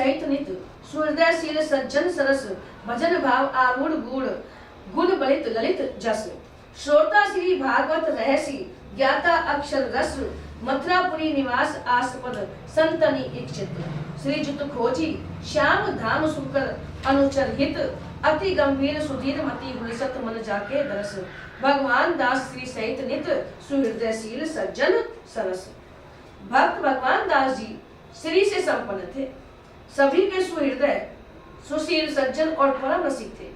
सहित नित सुहृदयशील सज्जन सरस भजन भाव आरूढ़ गुण गुण बलित ललित जस श्रोता श्री भागवत रहसी ज्ञाता अक्षर रस मथुरापुरी निवास आस्पद संतनि इच्छित श्री जुत खोजी श्याम धाम सुकर अनुचर हित अति गंभीर सुधीर मति हुलसत मन जाके दरस भगवान दास श्री सहित नित सुहृदयशील सज्जन सरस। भक्त भगवान दास जी श्री से संपन्न थे, सभी के सुहृदय सुशील सज्जन और परम रसिक थे।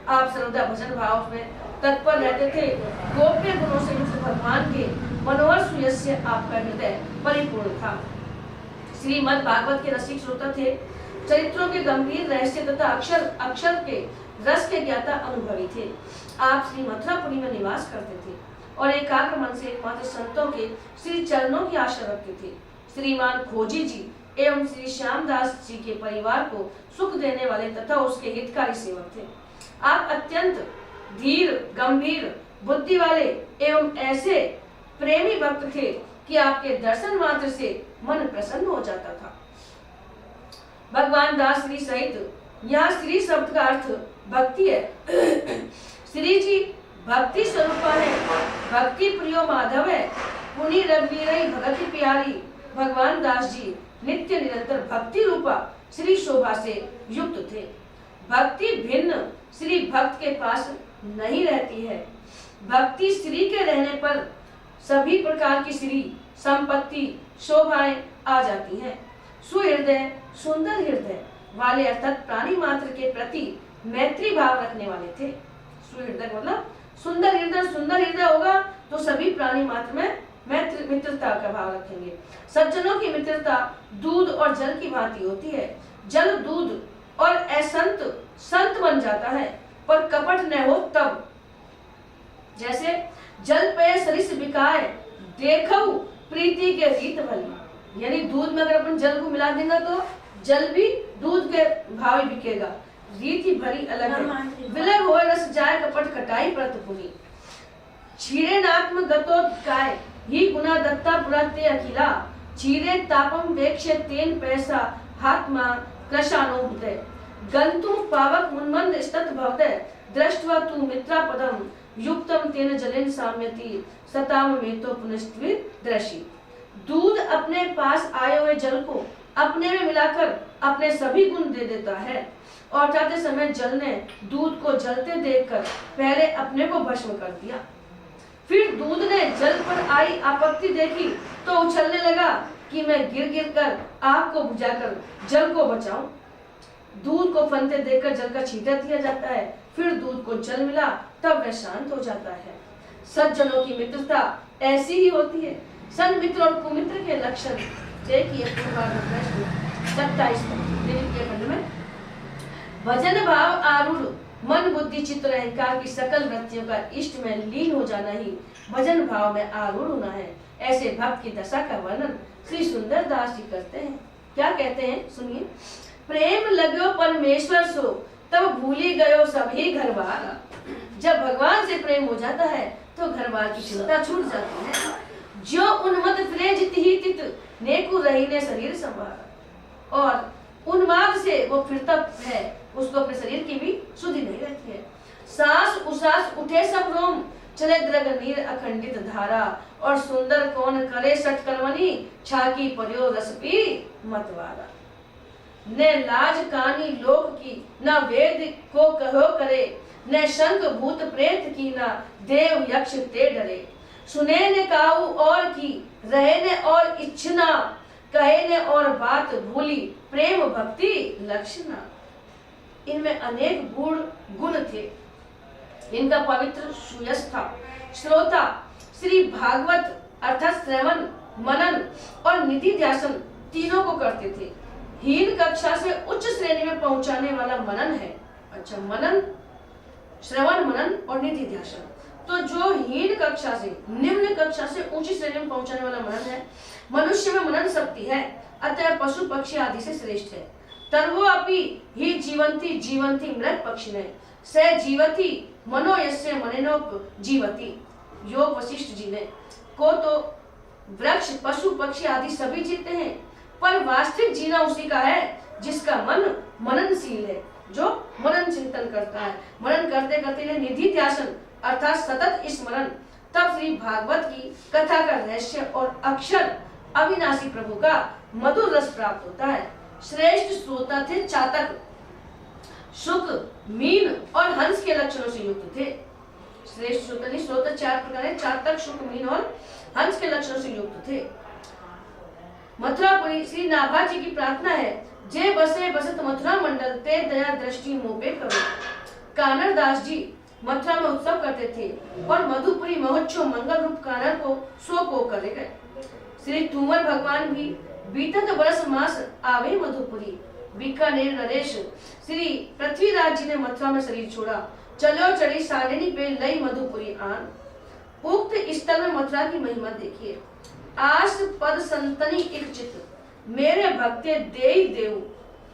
आप सर्वदा भजन भाव में तत्पर रहते थे। गोप्य गुणों से युक्त भगवान के मनोहर सुयश से आपका हृदय परिपूर्ण था। श्रीमद् भागवत के रसिक श्रोता थे, चरित्रों के गंभीर रहस्य तथा अक्षर अक्षर के रस के ज्ञाता अनुभवी थे। आप श्री मथुरापुरी में निवास करते थे और एकाग्र मन से एकमात्र संतों के श्री चरणों की आशा रखते थे। श्रीमान खोजी जी एवं श्री श्यामदास जी के परिवार को सुख देने वाले तथा उसके हितकारी सेवक थे। आप अत्यंत धीर गंभीर बुद्धि वाले एवं ऐसे प्रेमी भक्त थे कि आपके दर्शन मात्र से मन प्रसन्न हो जाता था। भगवान दास श्री सहित यहाँ श्री शब्द का अर्थ भक्ति है। श्री जी भक्ति स्वरूपा है, भक्ति प्रियो माधव है, पुनि रघुवीर भगति प्यारी। भगवान दास जी नित्य निरंतर भक्ति रूपा श्री शोभा से युक्त थे। भक्ति भिन्न श्री भक्त के पास नहीं रहती है। भक्ति श्री के रहने पर सभी प्रकार की श्री संपत्ति शोभाएं आ जाती हैं। सुहृदय सुंदर हृदय वाले अर्थात प्राणी मात्र के प्रति मैत्री भाव रखने वाले थे। सुहृदय मतलब सुंदर हृदय होगा तो सभी प्राणी मात्र में मित्रता का भाव रखेंगे। सज्जनों की मित्रता दूध और जल की भांति होती है। जल दूध और असंत संत बन जाता है, पर कपट न हो तब। जैसे जल पे सरिस बिकाए देखो प्रीति के रीत भली, यानी दूध में अगर अपन जल को मिला देंगे तो जल भी दूध के भाव बिकेगा। रीति भरी अलग है, विलय होए रस जाए कपट कटाई प्रत पुनी। छीरे नात्म गतो काय ही गुना दत्ता पुरते अखिला, छीरे तापम वेक्षे तेन पैसा हात्मा कृशानो हृदय। गंतुम पावक मुन्मंद स्तत भवदय, दृष्ट्वा तु मित्रा पदम युक्तम तेन जलेन साम्यति सताम में तो पुनस्त्वि दृषि। दूध अपने पास आए हुए जल को अपने में मिलाकर अपने सभी गुण दे देता है, और जाते समय जल ने दूध को जलते देखकर पहले अपने को भस्म कर दिया। फिर दूध ने जल पर आई आपत्ति देखी तो उछलने लगा कि मैं गिर गिर कर आग को बुझाकर जल को बचाऊं। दूध को फनते देखकर जल का छींटा दिया जाता है, फिर दूध को जल मिला तब वह शांत हो जाता है। सज्जनों की मित्रता ऐसी ही होती है। सन्मित्र और कुमित्र के लक्षण देखिए प्रश्न 27 खंड में। भजन भाव आरूढ़ मन बुद्धि चित्त अहंकार की सकल वृत्तियों का इष्ट में लीन हो जाना ही भजन भाव में आरूढ़ होना है। ऐसे भक्त की दशा का वर्णन श्री सुंदर दास जी करते हैं। क्या कहते हैं सुनिए। प्रेम लगो परमेश्वर सो तब भूली गयो सभी घर बार। जब भगवान से प्रेम हो जाता है तो घर बार की चिंता छूट जाती है। जो उन्मत्त फिरे जित ही तित नेकु रही ने शरीर संभाला। और उन्माद से वो फिरता है, उसको अपने शरीर की भी सुधि नहीं रहती है। सांस उसास उठे सब रोम चले द्रग नीर अखंडित धारा। और सुंदर कौन करे सट कलवनी छाकी पर्यो रस पी मतवारा। न लाज कानी लोक की न वेद को कहो करे, न शंख भूत प्रेत की न देव यक्ष ते डरे। सुने ने काऊ और की रहे ने और इच्छना, कहे ने और बात भूली प्रेम भक्ति लक्षणा। इनमें अनेक गुण थे। इनका पवित्र सुयश था। श्रोता श्री भागवत अर्थात श्रवण मनन और निधि ध्यासन तीनों को करते थे। हीन कक्षा से उच्च श्रेणी में पहुंचाने वाला मनन है। अच्छा, मनन श्रवण मनन और निधि ध्यासन। तो जो हीन कक्षा से निम्न कक्षा से ऊंची श्रेणी में पहुंचाने वाला मनन है, मनुष्य में मनन शक्ति है, अतः पशु पक्षी आदि से श्रेष्ठ है। तर्वो अपि ही जीवंती मृत पक्षिणे स जीवति मनो यस्य मनेनोप जीवति। योग वशिष्ठ जी ने को तो वृक्ष पशु पक्षी आदि सभी जीते हैं, पर वास्तविक जीना उसी का है जिसका मननशील है, जो मनन चिंतन करता है। मनन करते करते इन्हें निधि ध्यासन अर्थात सतत स्मरण, तब श्री भागवत की कथा का रहस्य और अक्षर अविनाशी प्रभु का मधुर रस प्राप्त होता है। श्रेष्ठ श्रोता थे चातक, शुक, मीन और हंस के लक्षणों से युक्त थे। श्रेष्ठ श्रोता, श्रोता चार प्रकार है, चातक, शुक, मीन और हंस के लक्षणों से युक्त थे। मथुरापुरी श्री नाभा जी की प्रार्थना है, जे बसे बसत मथुरा मंडल ते दया दृष्टि मोपे करो। कानर दास जी मथुरा में उत्सव करते थे और मधुपुरी महोत्सव मंगल रूप कानर को सो को करे गए। श्री तुमर भगवान भी बीतत बरस मास आवे मधुपुरी। बीकानेर नरेश श्री पृथ्वीराज जी ने मथुरा में शरीर छोड़ा, चलो चढ़ी सालिनी पे लई मधुपुरी आन। उक्त स्थल में मथुरा की महिमा देखिए। आस पद संतनी एक चित्त, मेरे भक्ते देई देव,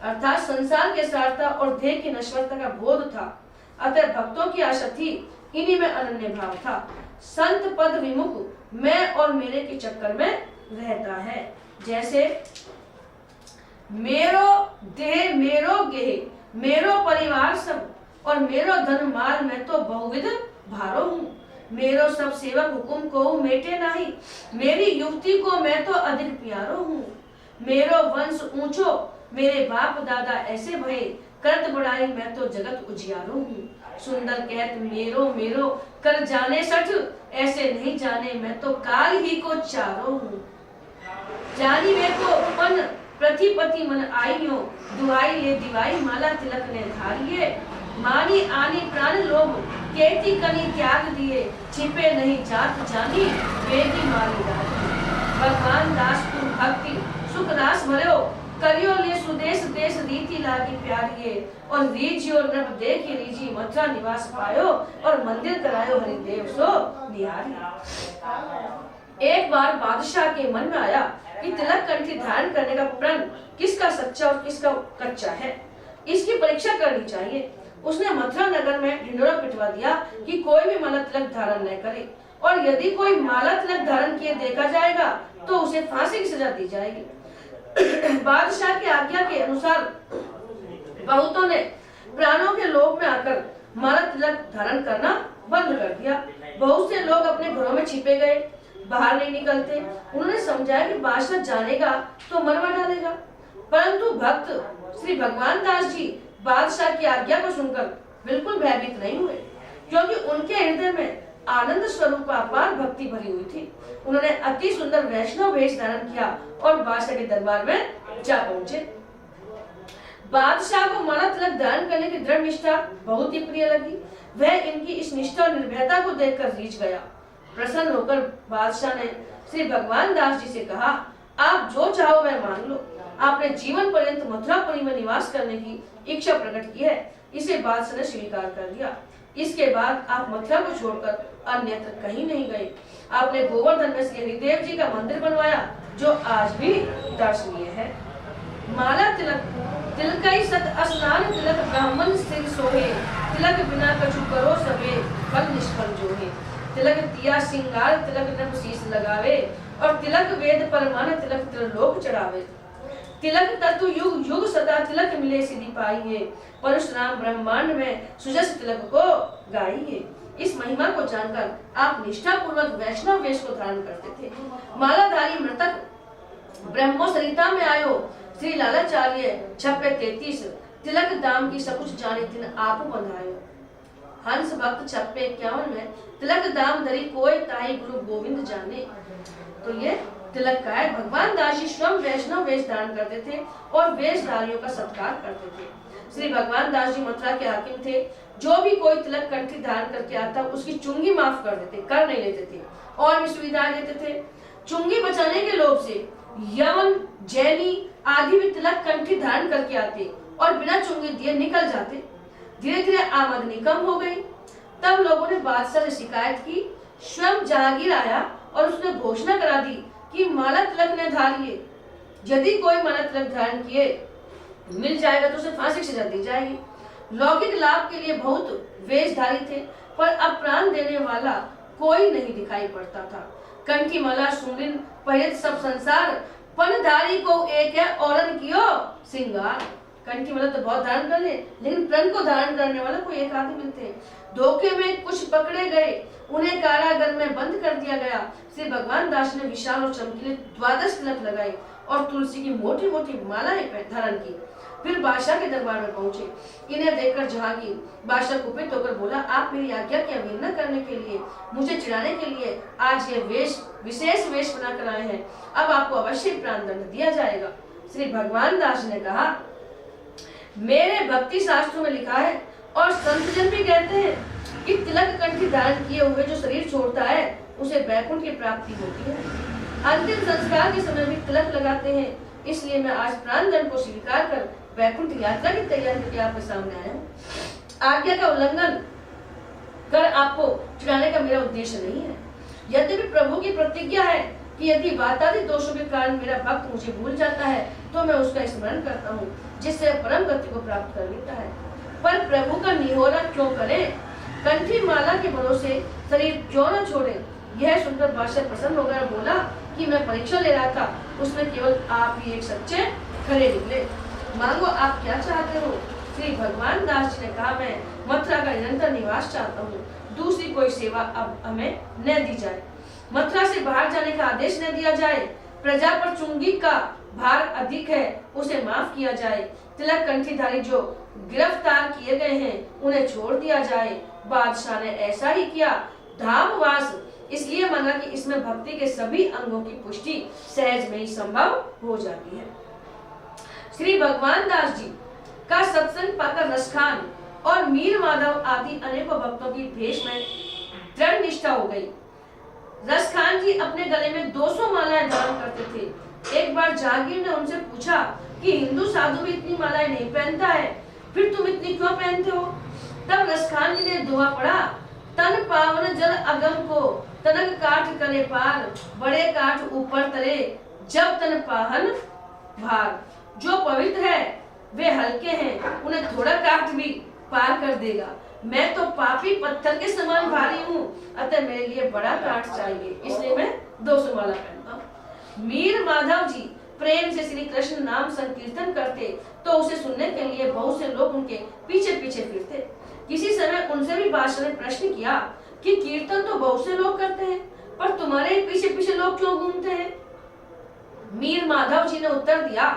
अर्थात संसार के सारता और देह की नश्वरता का बोध था, अतः भक्तों की आशा थी, इन्हीं में अनन्य भाव था। संत पद विमुख मैं और मेरे के चक्कर में रहता है। जैसे मेरो देह मेरो गेह, मेरो परिवार सब और मेरो धन माल, मैं तो बहुविध भारो हूँ। मेरो सब सेवक हुकुम को मेटे नहीं, मेरी युक्ति को मैं तो अधिक प्यारो हूँ। मेरो वंश ऊंचो, मेरे बाप दादा ऐसे भये, करत बढ़ाई मैं तो जगत उजियारो हूँ। सुंदर कहत मेरो मेरो कर जाने सठ, ऐसे नहीं जाने मैं तो काल ही को चारो हूँ। जानी वे को मन प्रतिपति मन आइयो, दुहाई ले दिवाई माला तिलक ने धारिये। मानी आनी प्राण लोभ केती कनी त्याग दिए, छिपे नहीं जात जानी वेदी मारी राजी। भगवान दास तुम भक्ति सुख रास भरो, करियो ले सुदेश देश रीति लागी प्यारिये। और रीजियो नभ देखी रीजी, मथुरा निवास पायो और मंदिर करायो हरिदेव सो निहारी। एक बार बादशाह के मन में आया कि तिलक कंठी धारण करने का प्रण किसका सच्चा और किसका कच्चा है, इसकी परीक्षा करनी चाहिए। उसने मथुरा नगर में ढिंडोरा पिटवा दिया कि कोई भी माला तिलक धारण न करे, और यदि कोई माला तिलक धारण किए देखा जाएगा तो उसे फांसी की सजा दी जाएगी। बादशाह की आज्ञा के अनुसार बहुतों ने प्राणों के लोभ में आकर माला तिलक धारण करना बंद कर दिया। बहुत से लोग अपने घरों में छिपे गए, बाहर नहीं निकलते। उन्होंने समझाया कि बादशाह जानेगा तो मरवा डालेगा, परंतु भक्त श्री भगवान दास जी बादशाह की आज्ञा को सुनकर बिल्कुल भयभीत नहीं हुए, क्योंकि उनके हृदय में आनंद स्वरूप अपार भक्ति भरी हुई थी। उन्होंने अति सुंदर वैष्णव वेश धारण किया और बादशाह के दरबार में जा पहुंचे। बादशाह को माला तिलक धारण करने की दृढ़ निष्ठा बहुत ही प्रिय लगी। वह इनकी इस निष्ठा और निर्भयता को देखकर रीझ गया। प्रसन्न होकर बादशाह ने श्री भगवान दास जी से कहा, आप जो चाहो वह मांग लो। आपने जीवन पर्यंत मथुरापुरी में निवास करने की इच्छा प्रकट की है, इसे बादशाह ने स्वीकार कर लिया। इसके बाद आप मथुरा को छोड़कर अन्यत्र कहीं नहीं गए। आपने गोवर्धन में श्री हरिदेव जी का मंदिर बनवाया, जो आज भी दर्शनीय है। माला तिलक तिलकई सत स्नान तिलक ब्राह्मण स्थिर सोहे, तिलक बिना कछु करो सबे फल निष्फल जोहे। तिलक दिया सिंगार तिलक नभ शीश लगावे, और तिलक वेद परमान तिलक त्रिलोक चढ़ावे। तिलक तत्व युग युग सदा तिलक मिले सिद्धि पाइए, परशुराम ब्रह्मांड में सुजस तिलक को गाइए। इस महिमा को जानकर आप निष्ठा पूर्वक वैष्णव वेश को धारण करते थे। मालाधारी मृतक ब्रह्मो सरिता में आयो, श्री लालाचार्य छप्पे 33, तिलक दाम की सब कुछ जाने दिन आप बंधायो। हंस भक्त छप्पे 51 में तिलक दाम धरी कोई ताई गुरु गोविंद जाने। तो ये तिलक का है। भगवान दास जी स्वयं वैष्णव वेश धारण करते थे और वेशधारियों का सत्कार करते थे। श्री भगवान दास जी मथुरा के हाकिम थे। जो भी कोई तिलक कंठी धारण करके आता उसकी चुंगी माफ कर देते, कर नहीं लेते थे, और भी सुविधाएं देते थे। चुंगी बचाने के लोभ से यवन, जैनी आदि भी तिलक कंठी धारण करके आते और बिना चुंगी दिए निकल जाते। धीरे धीरे आमदनी कम हो गई। तब लोगों ने बादशाह से शिकायत की। स्वयं जहांगीर आया और उसने घोषणा करा दी कि माला तिलक न धारिए। यदि कोई माला तिलक धारण किए मिल जाएगा तो उसे फांसी की सजा दी जाएगी। लौकिक लाभ के लिए बहुत वेशधारी थे, पर अब प्राण देने वाला कोई नहीं दिखाई पड़ता था। कंठी माला सुमरिन पहित सब संसार, पनधारी को एक है औरन कियो सिंगार। कंठी मतलब तो बहुत धारण कर ले, लेकिन प्रण को धारण करने वाला कोई एक आदमी मिलते हैं। धोखे में कुछ पकड़े गए, उन्हें कारागार में बंद कर दिया गया। श्री भगवान दास ने विशाल और चमकीले 12 तिलक लगाए और तुलसी की मोटी मोटी मालाएं धारण की। फिर बादशाह के दरबार में पहुंचे। इन्हें देखकर जहांगीर बादशाह कुपित होकर बोला, आप मेरी आज्ञा की अवहेलना करने के लिए, मुझे चिढ़ाने के लिए आज ये विशेष वेश बनाकर आए हैं। अब आपको अवश्य प्राणदंड दिया जाएगा। श्री भगवान दास ने कहा, मेरे भक्ति शास्त्रों में लिखा है और संतजन भी कहते हैं कि तिलक कंठी धारण किए हुए जो शरीर छोड़ता है उसे वैकुंठ की प्राप्ति होती है। अंतिम संस्कार के समय भी तिलक लगाते हैं, इसलिए मैं आज प्राणदंड को स्वीकार कर वैकुंठ यात्रा की तैयारी करके आपके सामने आया हूँ। आज्ञा का उल्लंघन कर आपको चिढ़ाने का मेरा उद्देश्य नहीं है। यद्यपि प्रभु की प्रतिज्ञा है कि यदि वातादि दोषों के कारण मेरा भक्त मुझे भूल जाता है तो मैं उसका स्मरण करता हूँ, जिससे परम गति को प्राप्त कर लेता है। पर प्रभु का निहोरा क्यों करें? कंठी माला के भरोसे शरीर क्यों न छोड़े? यह सुनकर बादशाह प्रसन्न होकर बोला कि मैं परीक्षा ले रहा था, उसमें केवल आप ही एक सच्चे खरे निकले। मांगो, आप क्या चाहते हो? श्री भगवान दास जी ने कहा, मैं मथुरा का निरंतर निवास चाहता हूँ, दूसरी कोई सेवा अब हमें न दी जाए। मथुरा से बाहर जाने का आदेश न दिया जाए। प्रजा पर चुंगी का भार अधिक है, उसे माफ किया जाए। तिलक कंठीधारी जो गिरफ्तार किए गए हैं उन्हें छोड़ दिया जाए। बादशाह ने ऐसा ही किया। धामवास इसलिए मांगा कि इसमें भक्ति के सभी अंगों की पुष्टि सहज में ही संभव हो जाती है। श्री भगवान दास जी का सत्संग पाकर रसखान और मीर माधव आदि अनेकों भक्तों की भेष में दृढ़ निष्ठा हो गई। रसखान जी अपने गले में 200 मालाएं धारण करते थे। एक बार जहांगीर ने उनसे पूछा कि हिंदू साधु भी इतनी मालाएं नहीं पहनता है, फिर तुम इतनी क्यों पहनते हो? तब रसखान जी ने दोहा पढ़ा, तन पावन जल अगम को, तनक काठ करे पार, बड़े काठ ऊपर तरे, जब तन पाहन भार। जो पवित्र है वे हल्के हैं, उन्हें थोड़ा काठ भी पार कर देगा। मैं तो पापी पत्थर के समान भारी हूँ, अतः मेरे लिए बड़ा काठ चाहिए, इसलिए मैं 200 माला पहनता हूँ। मीर माधव जी प्रेम से श्री कृष्ण नाम संकीर्तन करते तो उसे सुनने के लिए बहुत से लोग उनके पीछे पीछे फिरते। किसी समय उनसे भी बादशाह ने प्रश्न किया कि कीर्तन तो बहुत से लोग करते हैं, पर तुम्हारे पीछे पीछे लोग क्यों घूमते हैं? मीर माधव जी ने उत्तर दिया,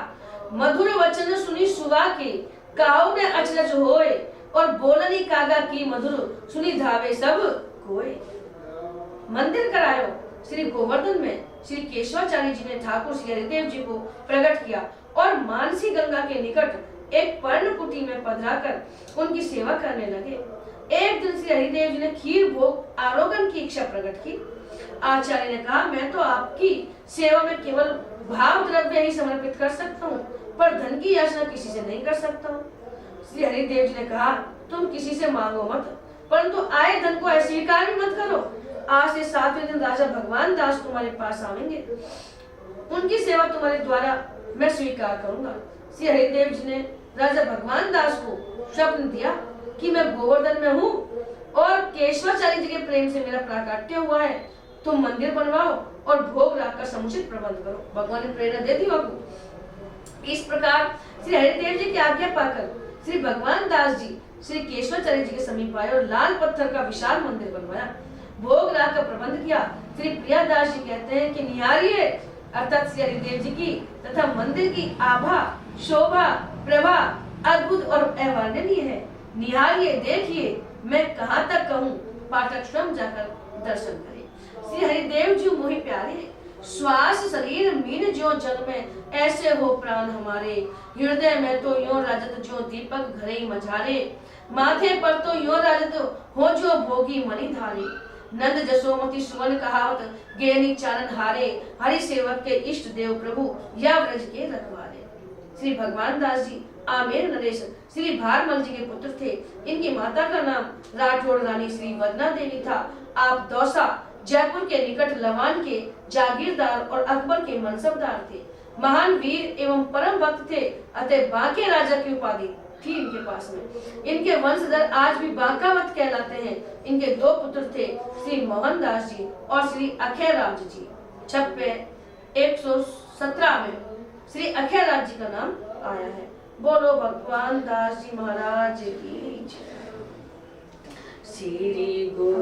मधुर वचन सुनी सुवा के, काऊ ने अचरज होए, और बोलनी कागा की मधुर सुनी धावे सब कोय। मंदिर करायो। श्री गोवर्धन में श्री केशवाचार्य जी ने ठाकुर श्री हरिदेव जी को प्रकट किया और मानसी गंगा के निकट एक पर्णकुटी में पधराकर उनकी सेवा करने लगे। एक दिन श्री हरिदेव जी ने खीर भोग आरोगण की इच्छा प्रकट की। आचार्य ने कहा, मैं तो आपकी सेवा में केवल भाव द्रव्य ही समर्पित कर सकता हूँ, पर धन की याचना किसी से नहीं कर सकता हूँ। श्री हरिदेव जी ने कहा, तुम किसी से मांगो मत, परंतु आए धन को अस्वीकार भी मत करो। आज से 7वें दिन राजा भगवान दास तुम्हारे पास आवेंगे, उनकी सेवा तुम्हारे द्वारा मैं स्वीकार करूंगा। श्री हरिदेव जी ने राजा भगवान दास को स्वप्न दिया कि मैं गोवर्धन में हूँ और केशवाचार्य जी के प्रेम से मेरा प्राकट्य हुआ है, तुम मंदिर बनवाओ और भोग राग का समुचित प्रबंध करो। भगवान ने प्रेरणा दे दी बाबू। इस प्रकार श्री हरिदेव जी की आज्ञा पाकर श्री भगवान दास जी श्री केशवाचार्य जी के समीप आए और लाल पत्थर का विशाल मंदिर बनवाया, भोग राग का प्रबंध किया। श्री प्रियादास जी कहते हैं कि निहारिए, अर्थात श्री हरिदेव जी की तथा मंदिर की आभा, शोभा, प्रभा अद्भुत और अवर्णनीय है। निहारिए, देखिए, मैं कहाँ तक कहूँ, पाठक स्वयं जाकर दर्शन करें। श्री हरिदेव जी मोहि प्यारे, श्वास शरीर मीन ज्यों जग में, ऐसे हो प्राण हमारे। हृदय में तो यों राजत जो दीपक घरे मझारे, माथे पर तो यों राजत हो जो भोगी मणि धारे। नंद जसोमती सुवन कहावत, गेनी चारण हारे, हरि सेवक के इष्ट देव प्रभु, या व्रज के रखवारे। श्री भगवान दास जी आमेर नरेश श्री भारमल जी के पुत्र थे। इनकी माता का नाम राठौड़ रानी श्री वदना देवी था। आप दौसा जयपुर के निकट लवान के जागीरदार और अकबर के मनसबदार थे। महान वीर एवं परम भक्त थे, अतः बांके राजा की उपाधि थी इनके पास में। इनके वंशधर आज भी बांकावत कहलाते हैं। इनके 2 पुत्र थे, श्री मोहनदास जी और श्री अखैराज जी। छप्पे 117 में श्री अखैराज जी का नाम आया है। बोलो भगवान दास जी महाराज की जय। श्री गुरु